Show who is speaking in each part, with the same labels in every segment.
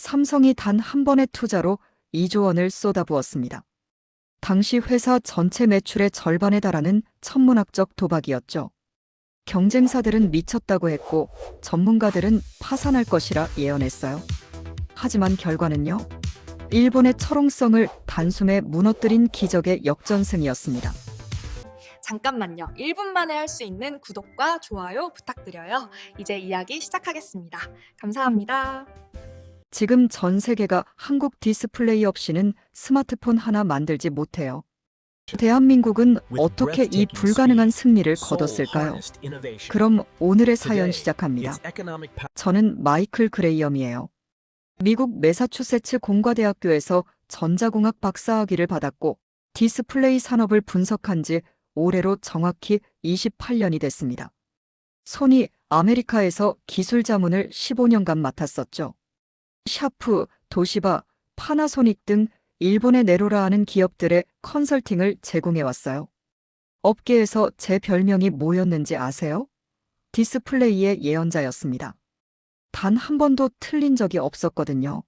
Speaker 1: 삼성이 단 한 번의 투자로 2조 원을 쏟아부었습니다. 당시 회사 전체 매출의 절반에 달하는 천문학적 도박이었죠. 경쟁사들은 미쳤다고 했고 전문가들은 파산할 것이라 예언했어요. 하지만 결과는요. 일본의 철옹성을 단숨에 무너뜨린 기적의 역전승이었습니다.
Speaker 2: 잠깐만요. 1분 만에 할 수 있는 구독과 좋아요 부탁드려요. 이제 이야기 시작하겠습니다. 감사합니다.
Speaker 1: 지금 전 세계가 한국 디스플레이 없이는 스마트폰 하나 만들지 못해요. 대한민국은 어떻게 이 불가능한 승리를 거뒀을까요? 그럼 오늘의 사연 시작합니다. 저는 마이클 그레이엄이에요. 미국 매사추세츠 공과대학교에서 전자공학 박사학위를 받았고 디스플레이 산업을 분석한 지 올해로 정확히 28년이 됐습니다. 소니 아메리카에서 기술 자문을 15년간 맡았었죠. 샤프, 도시바, 파나소닉 등 일본의 네로라 하는 기업들의 컨설팅을 제공해왔어요. 업계에서 제 별명이 뭐였는지 아세요? 디스플레이의 예언자였습니다. 단 한 번도 틀린 적이 없었거든요.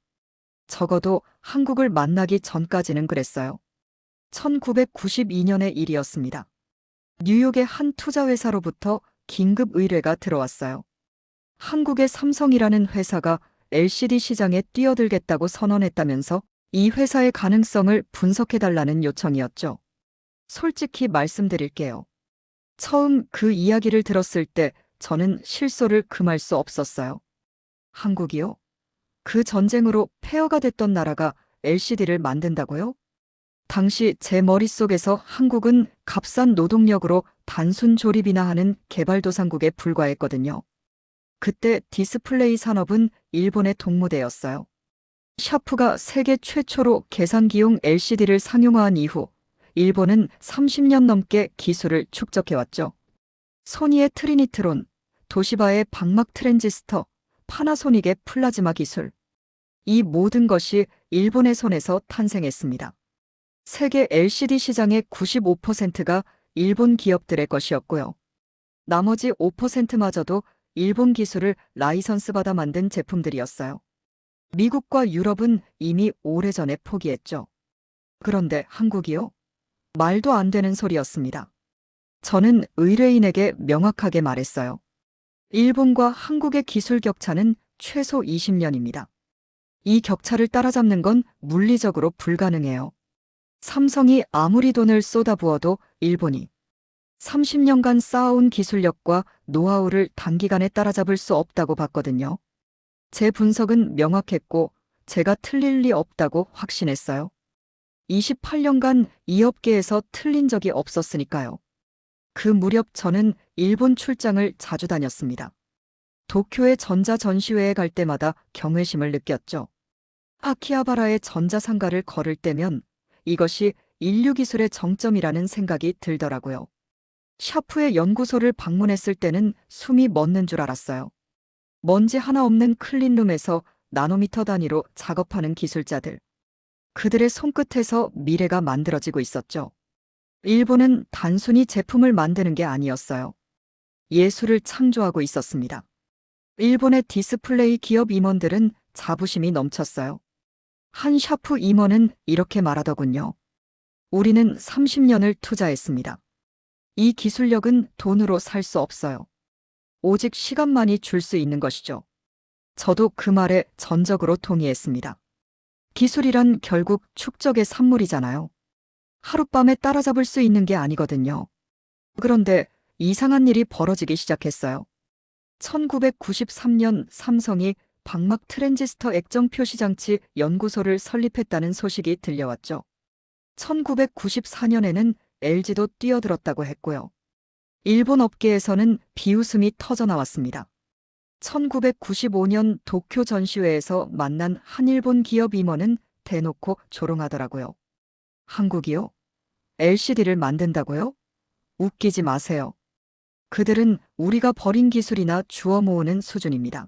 Speaker 1: 적어도 한국을 만나기 전까지는 그랬어요. 1992년의 일이었습니다. 뉴욕의 한 투자회사로부터 긴급 의뢰가 들어왔어요. 한국의 삼성이라는 회사가 LCD 시장에 뛰어들겠다고 선언했다면서 이 회사의 가능성을 분석해달라는 요청이었죠. 솔직히 말씀드릴게요. 처음 그 이야기를 들었을 때 저는 실소를 금할 수 없었어요. 한국이요? 그 전쟁으로 폐허가 됐던 나라가 LCD를 만든다고요? 당시 제 머릿속에서 한국은 값싼 노동력으로 단순 조립이나 하는 개발도상국에 불과했거든요. 그때 디스플레이 산업은 일본의 동무대였어요. 샤프가 세계 최초로 계산기용 LCD를 상용화한 이후 일본은 30년 넘게 기술을 축적해왔죠. 소니의 트리니트론, 도시바의 방막 트랜지스터, 파나소닉의 플라즈마 기술. 이 모든 것이 일본의 손에서 탄생했습니다. 세계 LCD 시장의 95%가 일본 기업들의 것이었고요. 나머지 5%마저도 일본 기술을 라이선스 받아 만든 제품들이었어요. 미국과 유럽은 이미 오래전에 포기했죠. 그런데 한국이요? 말도 안 되는 소리였습니다. 저는 의뢰인에게 명확하게 말했어요. 일본과 한국의 기술 격차는 최소 20년입니다. 이 격차를 따라잡는 건 물리적으로 불가능해요. 삼성이 아무리 돈을 쏟아부어도 일본이 30년간 쌓아온 기술력과 노하우를 단기간에 따라잡을 수 없다고 봤거든요. 제 분석은 명확했고 제가 틀릴 리 없다고 확신했어요. 28년간 이 업계에서 틀린 적이 없었으니까요. 그 무렵 저는 일본 출장을 자주 다녔습니다. 도쿄의 전자 전시회에 갈 때마다 경외심을 느꼈죠. 아키하바라의 전자상가를 걸을 때면 이것이 인류 기술의 정점이라는 생각이 들더라고요. 샤프의 연구소를 방문했을 때는 숨이 멎는 줄 알았어요. 먼지 하나 없는 클린룸에서 나노미터 단위로 작업하는 기술자들. 그들의 손끝에서 미래가 만들어지고 있었죠. 일본은 단순히 제품을 만드는 게 아니었어요. 예술을 창조하고 있었습니다. 일본의 디스플레이 기업 임원들은 자부심이 넘쳤어요. 한 샤프 임원은 이렇게 말하더군요. 우리는 30년을 투자했습니다. 이 기술력은 돈으로 살 수 없어요. 오직 시간만이 줄 수 있는 것이죠. 저도 그 말에 전적으로 동의했습니다. 기술이란 결국 축적의 산물이잖아요. 하룻밤에 따라잡을 수 있는 게 아니거든요. 그런데 이상한 일이 벌어지기 시작했어요. 1993년 삼성이 방막 트랜지스터 액정 표시장치 연구소를 설립했다는 소식이 들려왔죠. 1994년에는 LG도 뛰어들었다고 했고요. 일본 업계에서는 비웃음이 터져나왔습니다. 1995년 도쿄 전시회에서 만난 한일본 기업 임원은 대놓고 조롱하더라고요. 한국이요? LCD를 만든다고요? 웃기지 마세요. 그들은 우리가 버린 기술이나 주워 모으는 수준입니다.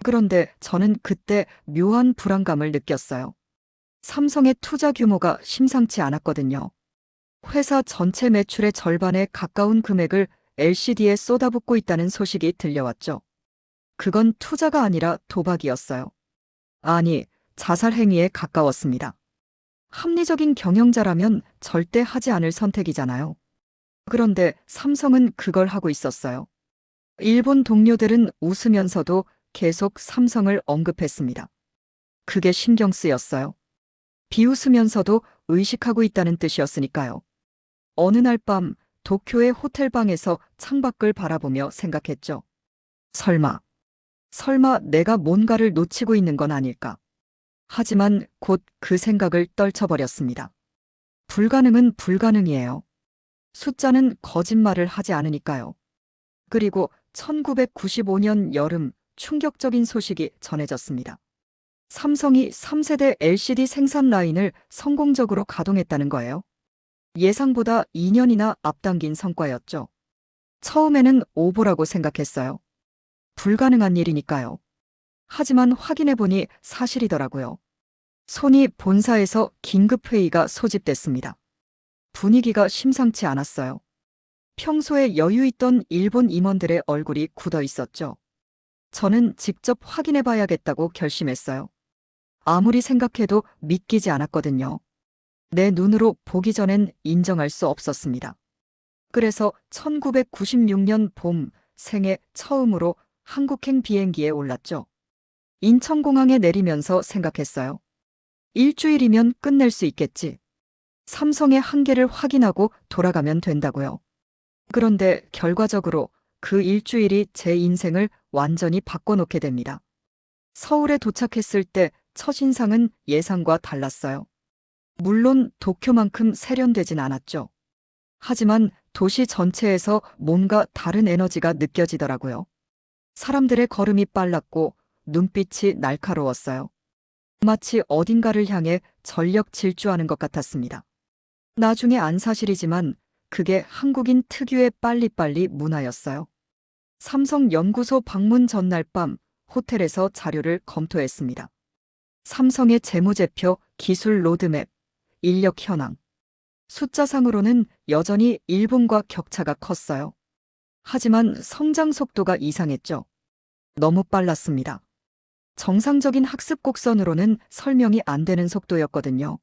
Speaker 1: 그런데 저는 그때 묘한 불안감을 느꼈어요. 삼성의 투자 규모가 심상치 않았거든요. 회사 전체 매출의 절반에 가까운 금액을 LCD에 쏟아붓고 있다는 소식이 들려왔죠. 그건 투자가 아니라 도박이었어요. 아니, 자살 행위에 가까웠습니다. 합리적인 경영자라면 절대 하지 않을 선택이잖아요. 그런데 삼성은 그걸 하고 있었어요. 일본 동료들은 웃으면서도 계속 삼성을 언급했습니다. 그게 신경 쓰였어요. 비웃으면서도 의식하고 있다는 뜻이었으니까요. 어느 날 밤 도쿄의 호텔방에서 창밖을 바라보며 생각했죠. 설마 내가 뭔가를 놓치고 있는 건 아닐까? 하지만 곧 그 생각을 떨쳐버렸습니다. 불가능은 불가능이에요. 숫자는 거짓말을 하지 않으니까요. 그리고 1995년 여름 충격적인 소식이 전해졌습니다. 삼성이 3세대 LCD 생산 라인을 성공적으로 가동했다는 거예요. 예상보다 2년이나 앞당긴 성과였죠. 처음에는 오보라고 생각했어요. 불가능한 일이니까요. 하지만 확인해보니 사실이더라고요. 소니 본사에서 긴급회의가 소집됐습니다. 분위기가 심상치 않았어요. 평소에 여유 있던 일본 임원들의 얼굴이 굳어 있었죠. 저는 직접 확인해봐야겠다고 결심했어요. 아무리 생각해도 믿기지 않았거든요. 내 눈으로 보기 전엔 인정할 수 없었습니다. 그래서 1996년 봄 생애 처음으로 한국행 비행기에 올랐죠. 인천공항에 내리면서 생각했어요. 일주일이면 끝낼 수 있겠지. 삼성의 한계를 확인하고 돌아가면 된다고요. 그런데 결과적으로 그 일주일이 제 인생을 완전히 바꿔놓게 됩니다. 서울에 도착했을 때 첫인상은 예상과 달랐어요. 물론 도쿄만큼 세련되진 않았죠. 하지만 도시 전체에서 뭔가 다른 에너지가 느껴지더라고요. 사람들의 걸음이 빨랐고 눈빛이 날카로웠어요. 마치 어딘가를 향해 전력 질주하는 것 같았습니다. 나중에 안 사실이지만 그게 한국인 특유의 빨리빨리 문화였어요. 삼성 연구소 방문 전날 밤 호텔에서 자료를 검토했습니다. 삼성의 재무제표, 기술 로드맵, 인력 현황. 숫자상으로는 여전히 일본과 격차가 컸어요. 하지만 성장 속도가 이상했죠. 너무 빨랐습니다. 정상적인 학습 곡선으로는 설명이 안 되는 속도였거든요.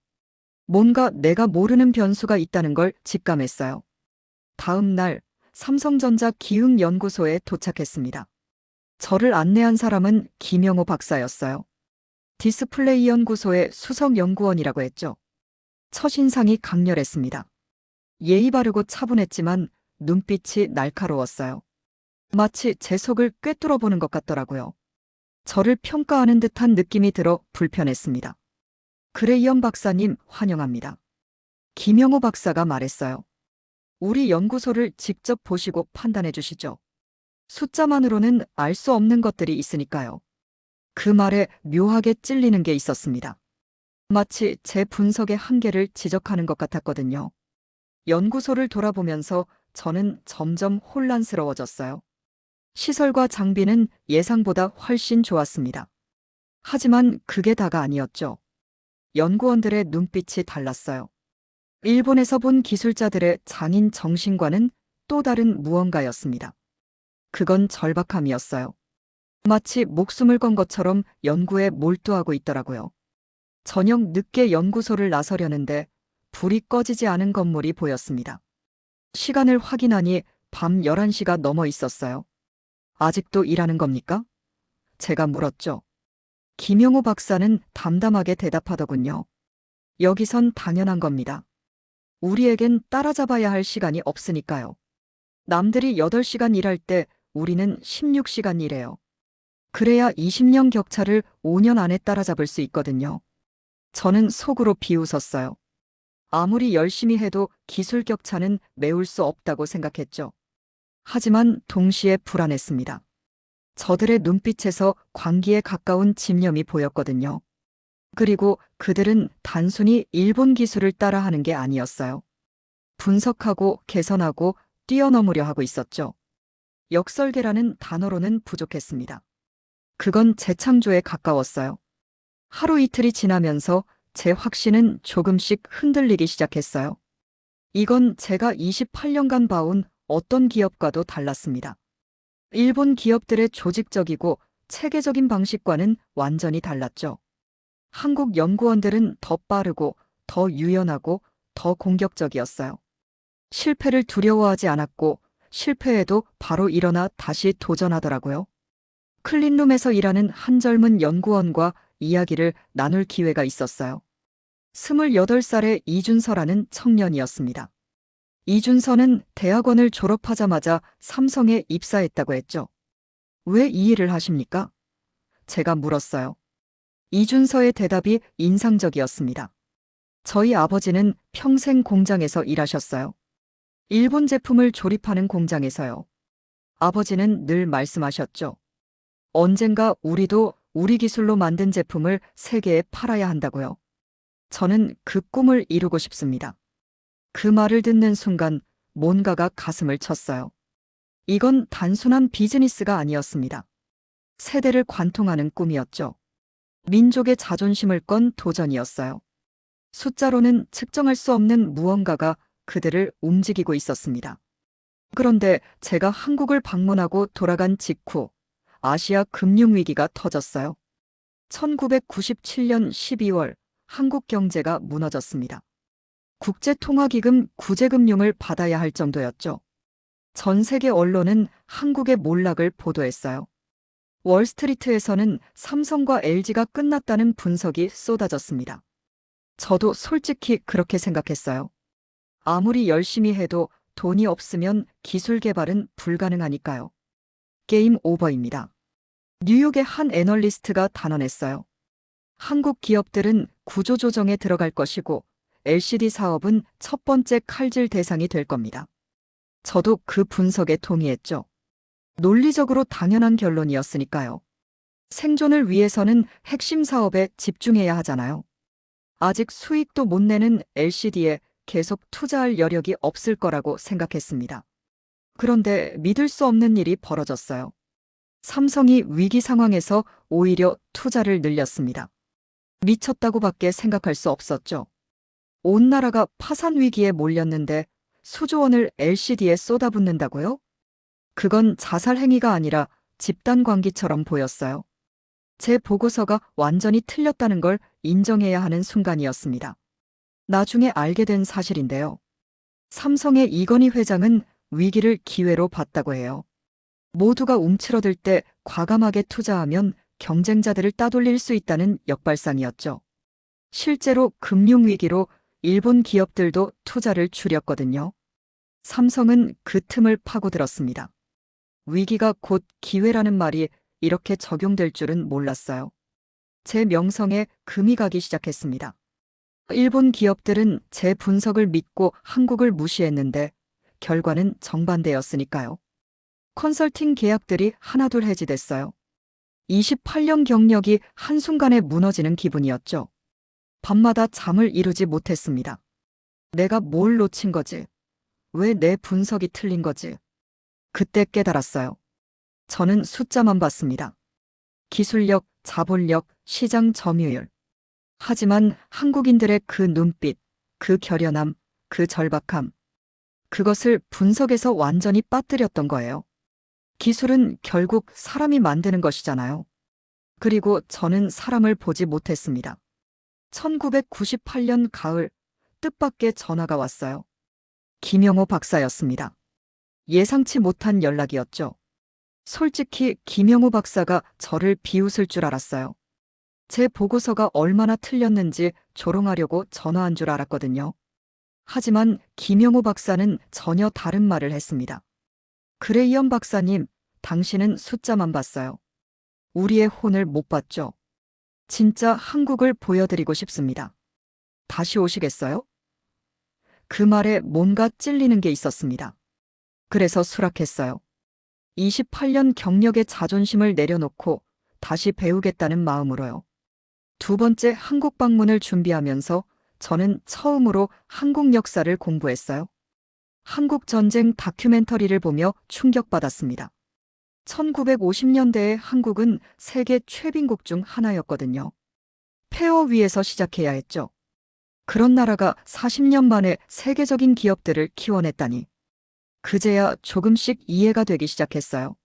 Speaker 1: 뭔가 내가 모르는 변수가 있다는 걸 직감했어요. 다음 날 삼성전자 기흥연구소에 도착했습니다. 저를 안내한 사람은 김영호 박사였어요. 디스플레이 연구소의 수석 연구원이라고 했죠. 첫인상이 강렬했습니다. 예의 바르고 차분했지만 눈빛이 날카로웠어요. 마치 제 속을 꿰뚫어 보는 것 같더라고요. 저를 평가하는 듯한 느낌이 들어 불편했습니다. 그레이엄 박사님 환영합니다. 김영호 박사가 말했어요. 우리 연구소를 직접 보시고 판단해 주시죠. 숫자만으로는 알 수 없는 것들이 있으니까요. 그 말에 묘하게 찔리는 게 있었습니다. 마치 제 분석의 한계를 지적하는 것 같았거든요. 연구소를 돌아보면서 저는 점점 혼란스러워졌어요. 시설과 장비는 예상보다 훨씬 좋았습니다. 하지만 그게 다가 아니었죠. 연구원들의 눈빛이 달랐어요. 일본에서 본 기술자들의 장인 정신과는 또 다른 무언가였습니다. 그건 절박함이었어요. 마치 목숨을 건 것처럼 연구에 몰두하고 있더라고요. 저녁 늦게 연구소를 나서려는데 불이 꺼지지 않은 건물이 보였습니다. 시간을 확인하니 밤 11시가 넘어 있었어요. 아직도 일하는 겁니까? 제가 물었죠. 김영호 박사는 담담하게 대답하더군요. 여기선 당연한 겁니다. 우리에겐 따라잡아야 할 시간이 없으니까요. 남들이 8시간 일할 때 우리는 16시간 일해요. 그래야 20년 격차를 5년 안에 따라잡을 수 있거든요. 저는 속으로 비웃었어요. 아무리 열심히 해도 기술 격차는 메울 수 없다고 생각했죠. 하지만 동시에 불안했습니다. 저들의 눈빛에서 광기에 가까운 집념이 보였거든요. 그리고 그들은 단순히 일본 기술을 따라하는 게 아니었어요. 분석하고 개선하고 뛰어넘으려 하고 있었죠. 역설계라는 단어로는 부족했습니다. 그건 재창조에 가까웠어요. 하루 이틀이 지나면서 제 확신은 조금씩 흔들리기 시작했어요. 이건 제가 28년간 봐온 어떤 기업과도 달랐습니다. 일본 기업들의 조직적이고 체계적인 방식과는 완전히 달랐죠. 한국 연구원들은 더 빠르고 더 유연하고 더 공격적이었어요. 실패를 두려워하지 않았고 실패해도 바로 일어나 다시 도전하더라고요. 클린룸에서 일하는 한 젊은 연구원과 이야기를 나눌 기회가 있었어요. 28살의 이준서라는 청년이었습니다. 이준서는 대학원을 졸업하자마자 삼성에 입사했다고 했죠. 왜 이 일을 하십니까? 제가 물었어요. 이준서의 대답이 인상적이었습니다. 저희 아버지는 평생 공장에서 일하셨어요. 일본 제품을 조립하는 공장에서요. 아버지는 늘 말씀하셨죠. 언젠가 우리도 우리 기술로 만든 제품을 세계에 팔아야 한다고요. 저는 그 꿈을 이루고 싶습니다. 그 말을 듣는 순간 뭔가가 가슴을 쳤어요. 이건 단순한 비즈니스가 아니었습니다. 세대를 관통하는 꿈이었죠. 민족의 자존심을 건 도전이었어요. 숫자로는 측정할 수 없는 무언가가 그들을 움직이고 있었습니다. 그런데 제가 한국을 방문하고 돌아간 직후 아시아 금융위기가 터졌어요. 1997년 12월 한국 경제가 무너졌습니다. 국제통화기금 구제금융을 받아야 할 정도였죠. 전 세계 언론은 한국의 몰락을 보도했어요. 월스트리트에서는 삼성과 LG가 끝났다는 분석이 쏟아졌습니다. 저도 솔직히 그렇게 생각했어요. 아무리 열심히 해도 돈이 없으면 기술 개발은 불가능하니까요. 게임 오버입니다. 뉴욕의 한 애널리스트가 단언했어요. 한국 기업들은 구조조정에 들어갈 것이고 LCD 사업은 첫 번째 칼질 대상이 될 겁니다. 저도 그 분석에 동의했죠. 논리적으로 당연한 결론이었으니까요. 생존을 위해서는 핵심 사업에 집중해야 하잖아요. 아직 수익도 못 내는 LCD에 계속 투자할 여력이 없을 거라고 생각했습니다. 그런데 믿을 수 없는 일이 벌어졌어요. 삼성이 위기 상황에서 오히려 투자를 늘렸습니다. 미쳤다고밖에 생각할 수 없었죠. 온 나라가 파산 위기에 몰렸는데 수조 원을 LCD에 쏟아붓는다고요? 그건 자살 행위가 아니라 집단 광기처럼 보였어요. 제 보고서가 완전히 틀렸다는 걸 인정해야 하는 순간이었습니다. 나중에 알게 된 사실인데요. 삼성의 이건희 회장은 위기를 기회로 봤다고 해요. 모두가 움츠러들 때 과감하게 투자하면 경쟁자들을 따돌릴 수 있다는 역발상이었죠. 실제로 금융위기로 일본 기업들도 투자를 줄였거든요. 삼성은 그 틈을 파고들었습니다. 위기가 곧 기회라는 말이 이렇게 적용될 줄은 몰랐어요. 제 명성에 금이 가기 시작했습니다. 일본 기업들은 제 분석을 믿고 한국을 무시했는데 결과는 정반대였으니까요. 컨설팅 계약들이 하나둘 해지됐어요. 28년 경력이 한순간에 무너지는 기분이었죠. 밤마다 잠을 이루지 못했습니다. 내가 뭘 놓친 거지? 왜 내 분석이 틀린 거지? 그때 깨달았어요. 저는 숫자만 봤습니다. 기술력, 자본력, 시장 점유율. 하지만 한국인들의 그 눈빛, 그 결연함, 그 절박함. 그것을 분석에서 완전히 빠뜨렸던 거예요. 기술은 결국 사람이 만드는 것이잖아요. 그리고 저는 사람을 보지 못했습니다. 1998년 가을, 뜻밖의 전화가 왔어요. 김영호 박사였습니다. 예상치 못한 연락이었죠. 솔직히 김영호 박사가 저를 비웃을 줄 알았어요. 제 보고서가 얼마나 틀렸는지 조롱하려고 전화한 줄 알았거든요. 하지만 김영호 박사는 전혀 다른 말을 했습니다. 그레이엄 박사님, 당신은 숫자만 봤어요. 우리의 혼을 못 봤죠. 진짜 한국을 보여드리고 싶습니다. 다시 오시겠어요? 그 말에 뭔가 찔리는 게 있었습니다. 그래서 수락했어요. 28년 경력의 자존심을 내려놓고 다시 배우겠다는 마음으로요. 두 번째 한국 방문을 준비하면서 저는 처음으로 한국 역사를 공부했어요. 한국 전쟁 다큐멘터리를 보며 충격받았습니다. 1950년대의 한국은 세계 최빈국 중 하나였거든요. 폐허 위에서 시작해야 했죠. 그런 나라가 40년 만에 세계적인 기업들을 키워냈다니. 그제야 조금씩 이해가 되기 시작했어요.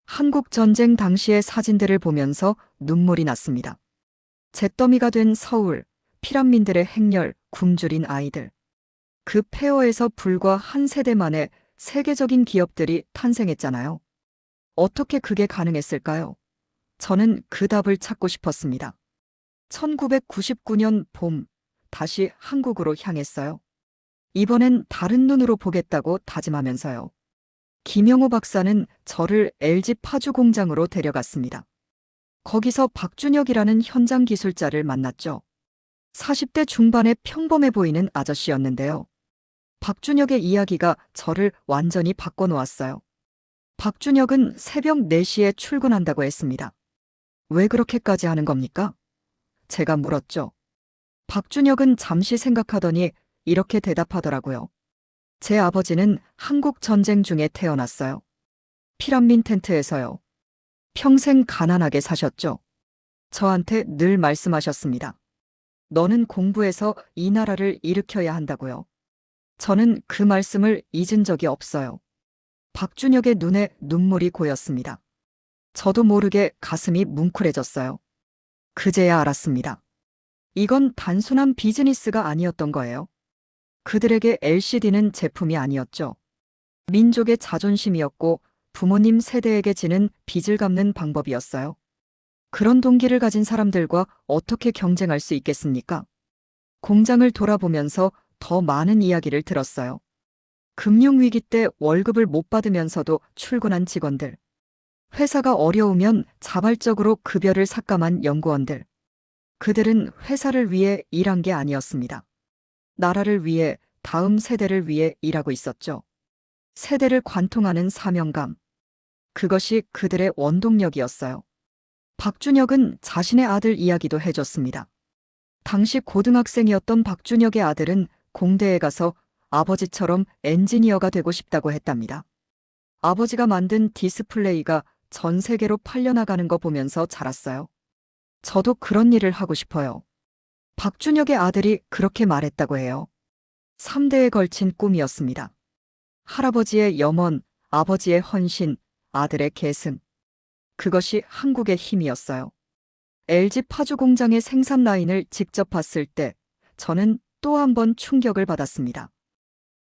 Speaker 1: 한국 전쟁 당시의 사진들을 보면서 눈물이 났습니다. 잿더미가 된 서울, 피란민들의 행렬, 굶주린 아이들. 그 폐허에서 불과 한 세대 만에 세계적인 기업들이 탄생했잖아요. 어떻게 그게 가능했을까요? 저는 그 답을 찾고 싶었습니다. 1999년 봄, 다시 한국으로 향했어요. 이번엔 다른 눈으로 보겠다고 다짐하면서요. 김영호 박사는 저를 LG 파주 공장으로 데려갔습니다. 거기서 박준혁이라는 현장 기술자를 만났죠. 40대 중반의 평범해 보이는 아저씨였는데요. 박준혁의 이야기가 저를 완전히 바꿔놓았어요. 박준혁은 새벽 4시에 출근한다고 했습니다. 왜 그렇게까지 하는 겁니까? 제가 물었죠. 박준혁은 잠시 생각하더니 이렇게 대답하더라고요. 제 아버지는 한국 전쟁 중에 태어났어요. 피란민 텐트에서요. 평생 가난하게 사셨죠. 저한테 늘 말씀하셨습니다. 너는 공부해서 이 나라를 일으켜야 한다고요. 저는 그 말씀을 잊은 적이 없어요. 박준혁의 눈에 눈물이 고였습니다. 저도 모르게 가슴이 뭉클해졌어요. 그제야 알았습니다. 이건 단순한 비즈니스가 아니었던 거예요. 그들에게 LCD는 제품이 아니었죠. 민족의 자존심이었고 부모님 세대에게 지는 빚을 갚는 방법이었어요. 그런 동기를 가진 사람들과 어떻게 경쟁할 수 있겠습니까? 공장을 돌아보면서 더 많은 이야기를 들었어요. 금융위기 때 월급을 못 받으면서도 출근한 직원들. 회사가 어려우면 자발적으로 급여를 삭감한 연구원들. 그들은 회사를 위해 일한 게 아니었습니다. 나라를 위해, 다음 세대를 위해 일하고 있었죠. 세대를 관통하는 사명감. 그것이 그들의 원동력이었어요. 박준혁은 자신의 아들 이야기도 해줬습니다. 당시 고등학생이었던 박준혁의 아들은 공대에 가서 아버지처럼 엔지니어가 되고 싶다고 했답니다. 아버지가 만든 디스플레이가 전 세계로 팔려나가는 거 보면서 자랐어요. 저도 그런 일을 하고 싶어요. 박준혁의 아들이 그렇게 말했다고 해요. 3대에 걸친 꿈이었습니다. 할아버지의 염원, 아버지의 헌신, 아들의 계승. 그것이 한국의 힘이었어요. LG 파주 공장의 생산 라인을 직접 봤을 때 저는 또 한 번 충격을 받았습니다.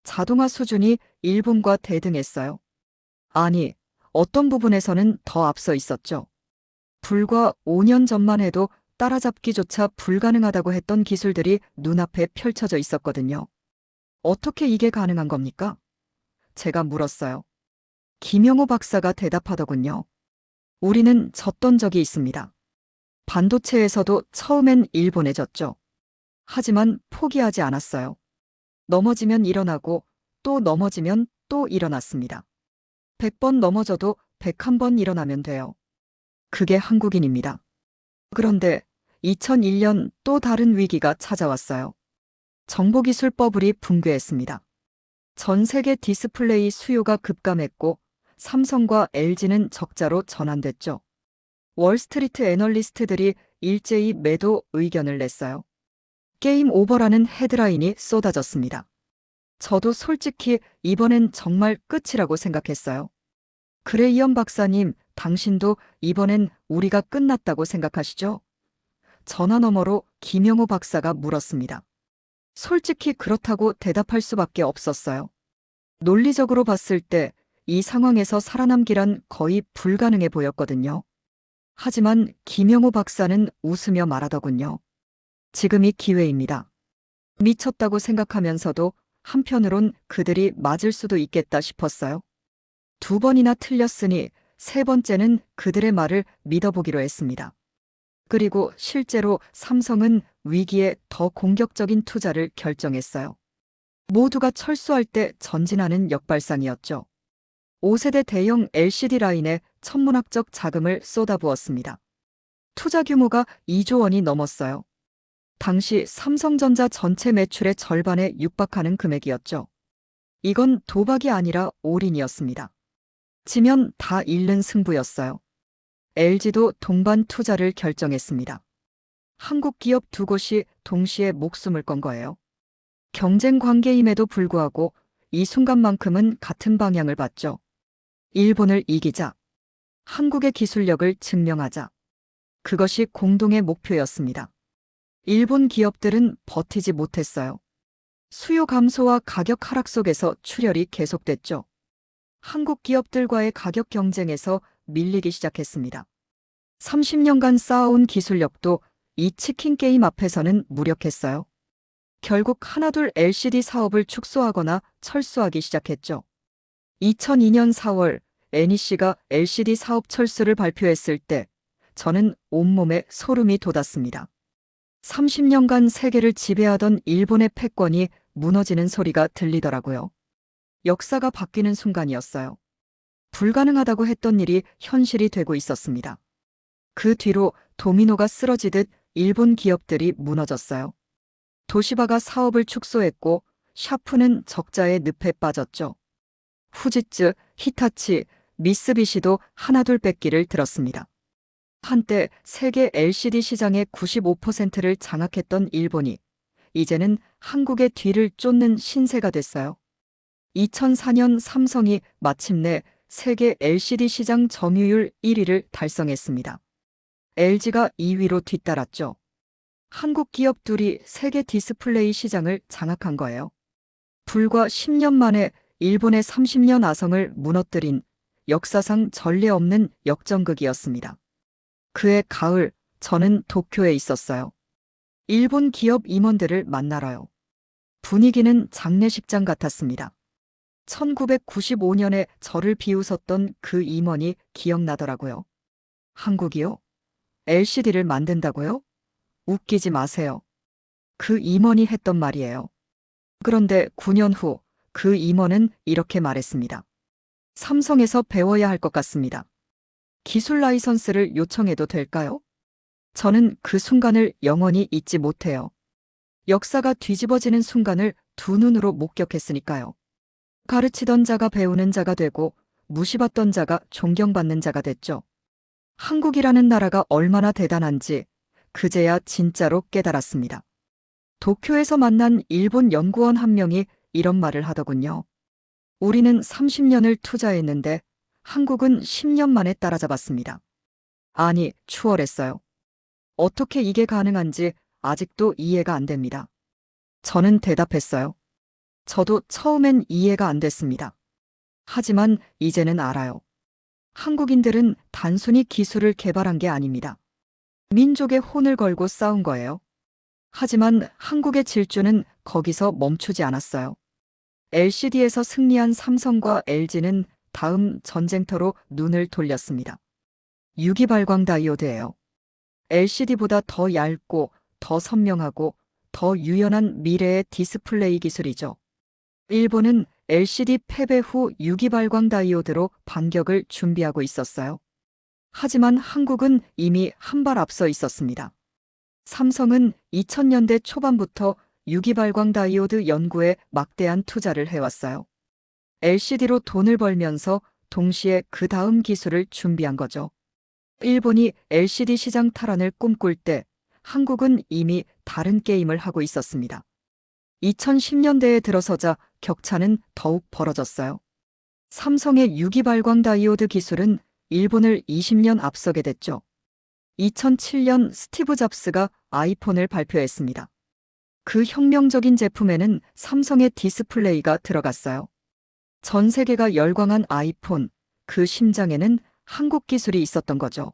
Speaker 1: 자동화 수준이 일본과 대등했어요. 아니, 어떤 부분에서는 더 앞서 있었죠. 불과 5년 전만 해도 따라잡기조차 불가능하다고 했던 기술들이 눈앞에 펼쳐져 있었거든요. 어떻게 이게 가능한 겁니까? 제가 물었어요. 김영호 박사가 대답하더군요. 우리는 졌던 적이 있습니다. 반도체에서도 처음엔 일본에 졌죠. 하지만 포기하지 않았어요. 넘어지면 일어나고 또 넘어지면 또 일어났습니다. 100번 넘어져도 101번 일어나면 돼요. 그게 한국인입니다. 그런데 2001년 또 다른 위기가 찾아왔어요. 정보기술 버블이 붕괴했습니다. 전 세계 디스플레이 수요가 급감했고 삼성과 LG는 적자로 전환됐죠. 월스트리트 애널리스트들이 일제히 매도 의견을 냈어요. 게임 오버라는 헤드라인이 쏟아졌습니다. 저도 솔직히 이번엔 정말 끝이라고 생각했어요. 그레이엄 박사님, 당신도 이번엔 우리가 끝났다고 생각하시죠? 전화 너머로 김영호 박사가 물었습니다. 솔직히 그렇다고 대답할 수밖에 없었어요. 논리적으로 봤을 때 이 상황에서 살아남기란 거의 불가능해 보였거든요. 하지만 김영호 박사는 웃으며 말하더군요. 지금이 기회입니다. 미쳤다고 생각하면서도 한편으론 그들이 맞을 수도 있겠다 싶었어요. 2번이나 틀렸으니 3번째는 그들의 말을 믿어보기로 했습니다. 그리고 실제로 삼성은 위기에 더 공격적인 투자를 결정했어요. 모두가 철수할 때 전진하는 역발상이었죠. 5세대 대형 LCD 라인에 천문학적 자금을 쏟아부었습니다. 투자 규모가 2조 원이 넘었어요. 당시 삼성전자 전체 매출의 절반에 육박하는 금액이었죠. 이건 도박이 아니라 올인이었습니다. 지면 다 잃는 승부였어요. LG도 동반 투자를 결정했습니다. 한국 기업 2곳이 동시에 목숨을 건 거예요. 경쟁 관계임에도 불구하고 이 순간만큼은 같은 방향을 봤죠. 일본을 이기자. 한국의 기술력을 증명하자. 그것이 공동의 목표였습니다. 일본 기업들은 버티지 못했어요. 수요 감소와 가격 하락 속에서 출혈이 계속됐죠. 한국 기업들과의 가격 경쟁에서 밀리기 시작했습니다. 30년간 쌓아온 기술력도 이 치킨 게임 앞에서는 무력했어요. 결국 하나둘 LCD 사업을 축소하거나 철수하기 시작했죠. 2002년 4월 NEC가 LCD 사업 철수를 발표했을 때 저는 온몸에 소름이 돋았습니다. 30년간 세계를 지배하던 일본의 패권이 무너지는 소리가 들리더라고요. 역사가 바뀌는 순간이었어요. 불가능하다고 했던 일이 현실이 되고 있었습니다. 그 뒤로 도미노가 쓰러지듯 일본 기업들이 무너졌어요. 도시바가 사업을 축소했고 샤프는 적자의 늪에 빠졌죠. 후지츠, 히타치, 미쓰비시도 하나둘 뺏기를 들었습니다. 한때 세계 LCD 시장의 95%를 장악했던 일본이 이제는 한국의 뒤를 쫓는 신세가 됐어요. 2004년 삼성이 마침내 세계 LCD 시장 점유율 1위를 달성했습니다. LG가 2위로 뒤따랐죠. 한국 기업 둘이 세계 디스플레이 시장을 장악한 거예요. 불과 10년 만에 일본의 30년 아성을 무너뜨린 역사상 전례 없는 역전극이었습니다. 그해 가을, 저는 도쿄에 있었어요. 일본 기업 임원들을 만나러요. 분위기는 장례식장 같았습니다. 1995년에 저를 비웃었던 그 임원이 기억나더라고요. 한국이요? LCD를 만든다고요? 웃기지 마세요. 그 임원이 했던 말이에요. 그런데 9년 후 그 임원은 이렇게 말했습니다. 삼성에서 배워야 할 것 같습니다. 기술 라이선스를 요청해도 될까요? 저는 그 순간을 영원히 잊지 못해요. 역사가 뒤집어지는 순간을 두 눈으로 목격했으니까요. 가르치던 자가 배우는 자가 되고 무시받던 자가 존경받는 자가 됐죠. 한국이라는 나라가 얼마나 대단한지 그제야 진짜로 깨달았습니다. 도쿄에서 만난 일본 연구원 한 명이 이런 말을 하더군요. 우리는 30년을 투자했는데 한국은 10년 만에 따라잡았습니다. 아니, 추월했어요. 어떻게 이게 가능한지 아직도 이해가 안 됩니다. 저는 대답했어요. 저도 처음엔 이해가 안 됐습니다. 하지만 이제는 알아요. 한국인들은 단순히 기술을 개발한 게 아닙니다. 민족의 혼을 걸고 싸운 거예요. 하지만 한국의 질주는 거기서 멈추지 않았어요. LCD에서 승리한 삼성과 LG는 다음 전쟁터로 눈을 돌렸습니다. 유기발광 다이오드예요. LCD보다 더 얇고 더 선명하고 더 유연한 미래의 디스플레이 기술이죠. 일본은 LCD 패배 후 유기발광 다이오드로 반격을 준비하고 있었어요. 하지만 한국은 이미 한 발 앞서 있었습니다. 삼성은 2000년대 초반부터 유기발광 다이오드 연구에 막대한 투자를 해왔어요. LCD로 돈을 벌면서 동시에 그 다음 기술을 준비한 거죠. 일본이 LCD 시장 탈환을 꿈꿀 때 한국은 이미 다른 게임을 하고 있었습니다. 2010년대에 들어서자 격차는 더욱 벌어졌어요. 삼성의 유기발광 다이오드 기술은 일본을 20년 앞서게 됐죠. 2007년 스티브 잡스가 아이폰을 발표했습니다. 그 혁명적인 제품에는 삼성의 디스플레이가 들어갔어요. 전 세계가 열광한 아이폰, 그 심장에는 한국 기술이 있었던 거죠.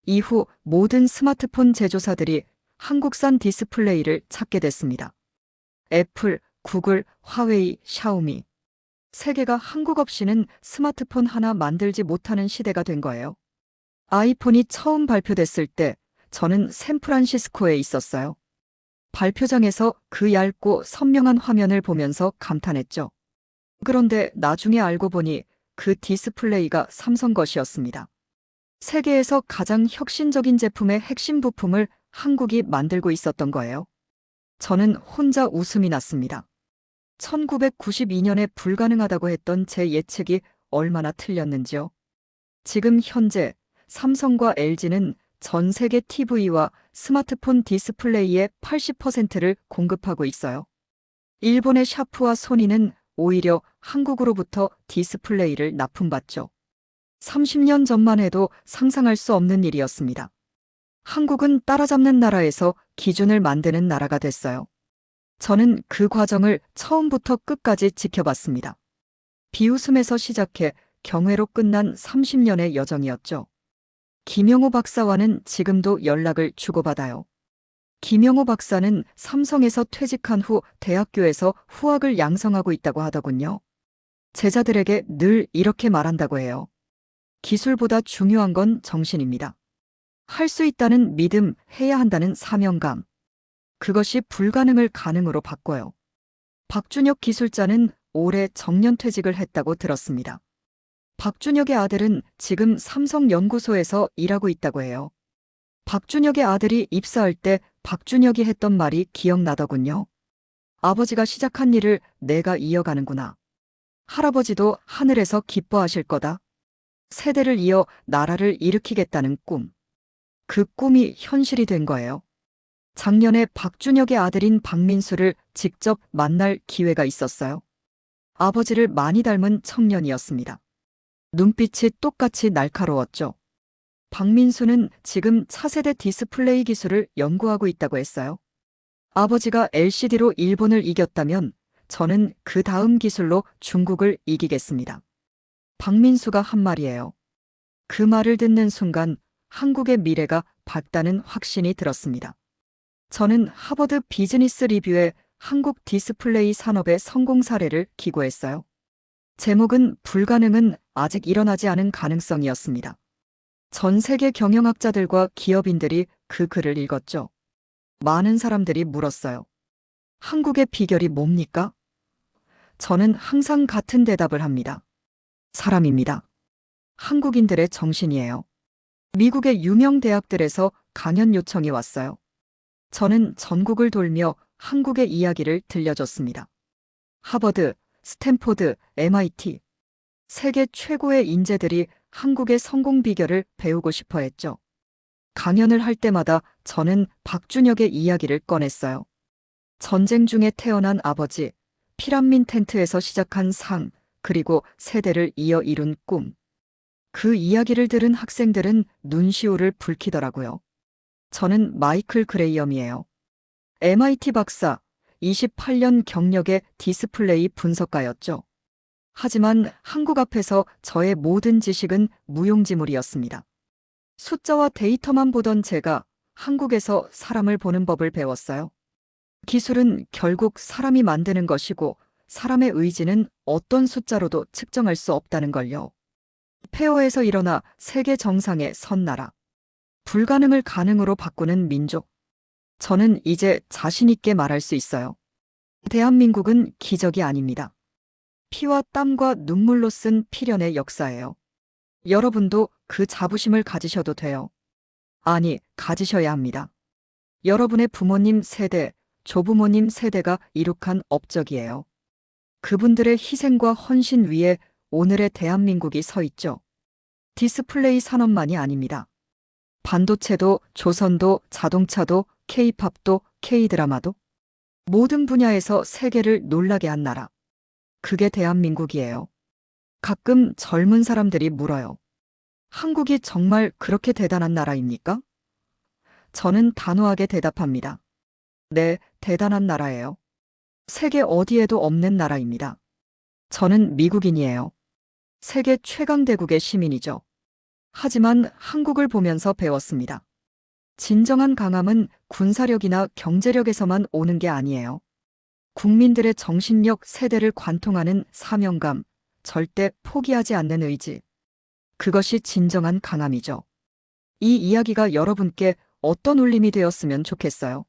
Speaker 1: 이후 모든 스마트폰 제조사들이 한국산 디스플레이를 찾게 됐습니다. 애플, 구글, 화웨이, 샤오미. 세계가 한국 없이는 스마트폰 하나 만들지 못하는 시대가 된 거예요. 아이폰이 처음 발표됐을 때 저는 샌프란시스코에 있었어요. 발표장에서 그 얇고 선명한 화면을 보면서 감탄했죠. 그런데 나중에 알고 보니 그 디스플레이가 삼성 것이었습니다. 세계에서 가장 혁신적인 제품의 핵심 부품을 한국이 만들고 있었던 거예요. 저는 혼자 웃음이 났습니다. 1992년에 불가능하다고 했던 제 예측이 얼마나 틀렸는지요. 지금 현재 삼성과 LG는 전 세계 TV와 스마트폰 디스플레이의 80%를 공급하고 있어요. 일본의 샤프와 소니는 오히려 한국으로부터 디스플레이를 납품받죠. 30년 전만 해도 상상할 수 없는 일이었습니다. 한국은 따라잡는 나라에서 기준을 만드는 나라가 됐어요. 저는 그 과정을 처음부터 끝까지 지켜봤습니다. 비웃음에서 시작해 경회로 끝난 30년의 여정이었죠. 김영호 박사와는 지금도 연락을 주고받아요. 김영호 박사는 삼성에서 퇴직한 후 대학교에서 후학을 양성하고 있다고 하더군요. 제자들에게 늘 이렇게 말한다고 해요. 기술보다 중요한 건 정신입니다. 할 수 있다는 믿음, 해야 한다는 사명감. 그것이 불가능을 가능으로 바꿔요. 박준혁 기술자는 올해 정년퇴직을 했다고 들었습니다. 박준혁의 아들은 지금 삼성연구소에서 일하고 있다고 해요. 박준혁의 아들이 입사할 때 박준혁이 했던 말이 기억나더군요. 아버지가 시작한 일을 내가 이어가는구나. 할아버지도 하늘에서 기뻐하실 거다. 세대를 이어 나라를 일으키겠다는 꿈. 그 꿈이 현실이 된 거예요. 작년에 박준혁의 아들인 박민수를 직접 만날 기회가 있었어요. 아버지를 많이 닮은 청년이었습니다. 눈빛이 똑같이 날카로웠죠. 박민수는 지금 차세대 디스플레이 기술을 연구하고 있다고 했어요. 아버지가 LCD로 일본을 이겼다면 저는 그 다음 기술로 중국을 이기겠습니다. 박민수가 한 말이에요. 그 말을 듣는 순간 한국의 미래가 밝다는 확신이 들었습니다. 저는 하버드 비즈니스 리뷰에 한국 디스플레이 산업의 성공 사례를 기고했어요. 제목은 불가능은 아직 일어나지 않은 가능성이었습니다. 전 세계 경영학자들과 기업인들이 그 글을 읽었죠. 많은 사람들이 물었어요. 한국의 비결이 뭡니까? 저는 항상 같은 대답을 합니다. 사람입니다. 한국인들의 정신이에요. 미국의 유명 대학들에서 강연 요청이 왔어요. 저는 전국을 돌며 한국의 이야기를 들려줬습니다. 하버드, 스탠포드, MIT. 세계 최고의 인재들이 한국의 성공 비결을 배우고 싶어 했죠. 강연을 할 때마다 저는 박준혁의 이야기를 꺼냈어요. 전쟁 중에 태어난 아버지, 피란민 텐트에서 시작한 상, 그리고 세대를 이어 이룬 꿈. 그 이야기를 들은 학생들은 눈시울을 붉히더라고요. 저는 마이클 그레이엄이에요. MIT 박사, 28년 경력의 디스플레이 분석가였죠. 하지만 한국 앞에서 저의 모든 지식은 무용지물이었습니다. 숫자와 데이터만 보던 제가 한국에서 사람을 보는 법을 배웠어요. 기술은 결국 사람이 만드는 것이고 사람의 의지는 어떤 숫자로도 측정할 수 없다는 걸요. 폐허에서 일어나 세계 정상에 선 나라. 불가능을 가능으로 바꾸는 민족. 저는 이제 자신 있게 말할 수 있어요. 대한민국은 기적이 아닙니다. 피와 땀과 눈물로 쓴 필연의 역사예요. 여러분도 그 자부심을 가지셔도 돼요. 아니, 가지셔야 합니다. 여러분의 부모님 세대, 조부모님 세대가 이룩한 업적이에요. 그분들의 희생과 헌신 위에 오늘의 대한민국이 서 있죠. 디스플레이 산업만이 아닙니다. 반도체도, 조선도, 자동차도, K-팝도, K-드라마도 모든 분야에서 세계를 놀라게 한 나라. 그게 대한민국이에요. 가끔 젊은 사람들이 물어요. 한국이 정말 그렇게 대단한 나라입니까? 저는 단호하게 대답합니다. 네, 대단한 나라예요. 세계 어디에도 없는 나라입니다. 저는 미국인이에요. 세계 최강대국의 시민이죠. 하지만 한국을 보면서 배웠습니다. 진정한 강함은 군사력이나 경제력에서만 오는 게 아니에요. 국민들의 정신력, 세대를 관통하는 사명감, 절대 포기하지 않는 의지. 그것이 진정한 강함이죠. 이 이야기가 여러분께 어떤 울림이 되었으면 좋겠어요.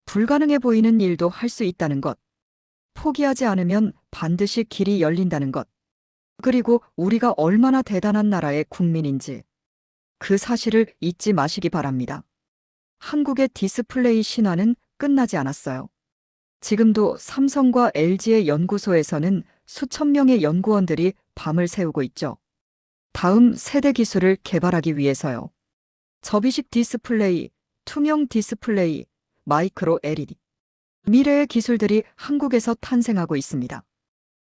Speaker 1: 불가능해 보이는 일도 할 수 있다는 것. 포기하지 않으면 반드시 길이 열린다는 것. 그리고 우리가 얼마나 대단한 나라의 국민인지. 그 사실을 잊지 마시기 바랍니다. 한국의 디스플레이 신화는 끝나지 않았어요. 지금도 삼성과 LG의 연구소에서는 수천 명의 연구원들이 밤을 새우고 있죠. 다음 세대 기술을 개발하기 위해서요. 접이식 디스플레이, 투명 디스플레이, 마이크로 LED. 미래의 기술들이 한국에서 탄생하고 있습니다.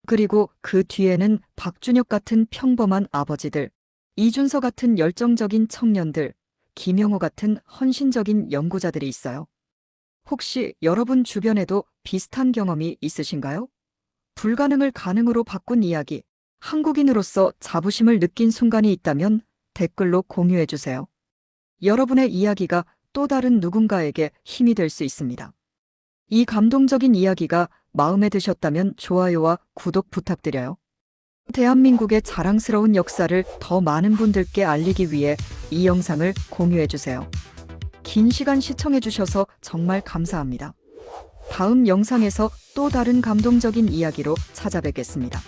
Speaker 1: 그리고 그 뒤에는 박준혁 같은 평범한 아버지들, 이준서 같은 열정적인 청년들, 김영호 같은 헌신적인 연구자들이 있어요. 혹시 여러분 주변에도 비슷한 경험이 있으신가요? 불가능을 가능으로 바꾼 이야기, 한국인으로서 자부심을 느낀 순간이 있다면 댓글로 공유해 주세요. 여러분의 이야기가 또 다른 누군가에게 힘이 될 수 있습니다. 이 감동적인 이야기가 마음에 드셨다면 좋아요와 구독 부탁드려요. 대한민국의 자랑스러운 역사를 더 많은 분들께 알리기 위해 이 영상을 공유해 주세요. 긴 시간 시청해 주셔서 정말 감사합니다. 다음 영상에서 또 다른 감동적인 이야기로 찾아뵙겠습니다.